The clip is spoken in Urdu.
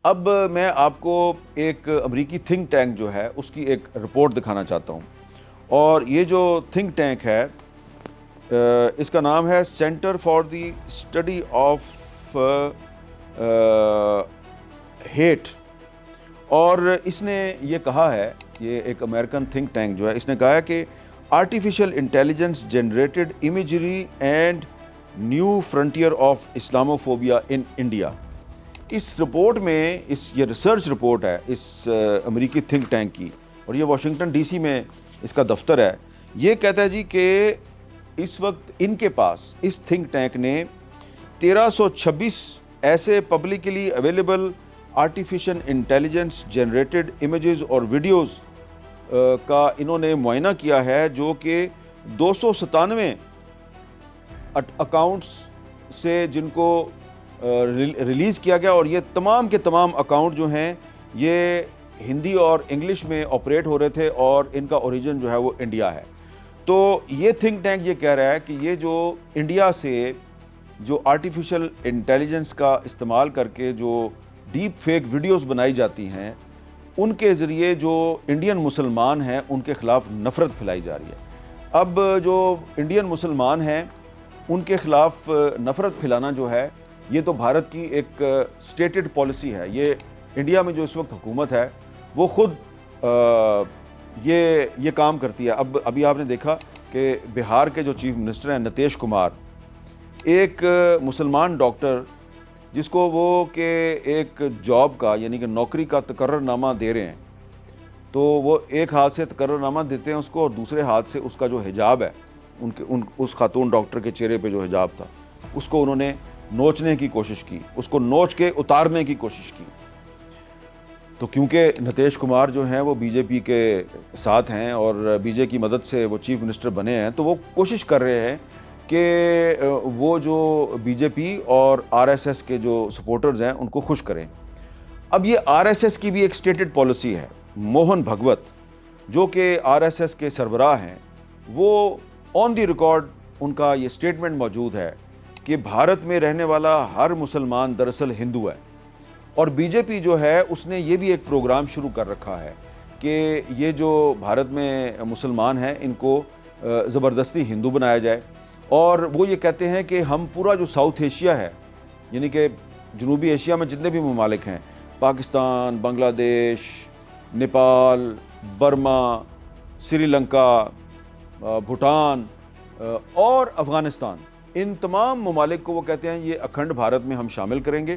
اب میں آپ کو ایک امریکی تھنک ٹینک جو ہے اس کی ایک رپورٹ دکھانا چاہتا ہوں، اور یہ جو تھنک ٹینک ہے اس کا نام ہے centre for the study of hate, اور اس نے یہ کہا ہے، یہ ایک امریکن تھنک ٹینک جو ہے اس نے کہا ہے کہ artificial intelligence generated imagery and new frontier of Islamophobia in India. اس رپورٹ میں یہ ریسرچ رپورٹ ہے اس امریکی تھنک ٹینک کی، اور یہ واشنگٹن ڈی سی میں اس کا دفتر ہے۔ یہ کہتا ہے جی کہ اس وقت ان کے پاس اس تھنک ٹینک نے 1326 ایسے publicly available artificial intelligence generated images اور ویڈیوز کا انہوں نے معائنہ کیا ہے، جو کہ 297 اکاؤنٹس سے جن کو ریلیز کیا گیا، اور یہ تمام کے تمام اکاؤنٹ جو ہیں یہ ہندی اور انگلش میں آپریٹ ہو رہے تھے، اور ان کا اوریجن جو ہے وہ انڈیا ہے۔ تو یہ تھنک ٹینک یہ کہہ رہا ہے کہ یہ جو انڈیا سے جو آرٹیفیشل انٹیلیجنس کا استعمال کر کے جو ڈیپ فیک ویڈیوز بنائی جاتی ہیں، ان کے ذریعے جو انڈین مسلمان ہیں ان کے خلاف نفرت پھیلائی جا رہی ہے۔ اب جو انڈین مسلمان ہیں ان کے خلاف نفرت پھیلانا جو ہے یہ تو بھارت کی ایک سٹیٹڈ پالیسی ہے۔ یہ انڈیا میں جو اس وقت حکومت ہے وہ خود یہ کام کرتی ہے۔ ابھی آپ نے دیکھا کہ بہار کے جو چیف منسٹر ہیں نتیش کمار، ایک مسلمان ڈاکٹر جس کو وہ کہ ایک جاب کا یعنی کہ نوکری کا تقرر نامہ دے رہے ہیں، تو وہ ایک ہاتھ سے تقرر نامہ دیتے ہیں اس کو، اور دوسرے ہاتھ سے اس کا جو حجاب ہے اس خاتون ڈاکٹر کے چہرے پہ جو حجاب تھا اس کو انہوں نے نوچنے کی کوشش کی، اس کو نوچ کے اتارنے کی کوشش کی۔ تو کیونکہ نتیش کمار جو ہیں وہ بی جے پی کے ساتھ ہیں اور بی جے کی مدد سے وہ چیف منسٹر بنے ہیں، تو وہ کوشش کر رہے ہیں کہ وہ جو بی جے پی اور آر ایس ایس کے جو سپورٹرز ہیں ان کو خوش کریں۔ اب یہ آر ایس ایس کی بھی ایک سٹیٹڈ پالیسی ہے۔ موہن بھگوت جو کہ آر ایس ایس کے سربراہ ہیں، وہ آن دی ریکارڈ ان کا یہ سٹیٹمنٹ موجود ہے کہ بھارت میں رہنے والا ہر مسلمان دراصل ہندو ہے، اور بی جے پی جو ہے اس نے یہ بھی ایک پروگرام شروع کر رکھا ہے کہ یہ جو بھارت میں مسلمان ہیں ان کو زبردستی ہندو بنایا جائے، اور وہ یہ کہتے ہیں کہ ہم پورا جو ساؤتھ ایشیا ہے یعنی کہ جنوبی ایشیا میں جتنے بھی ممالک ہیں، پاکستان، بنگلہ دیش، نیپال، برما، سری لنکا، بھوٹان اور افغانستان، ان تمام ممالک کو وہ کہتے ہیں یہ اکھنڈ بھارت میں ہم شامل کریں گے،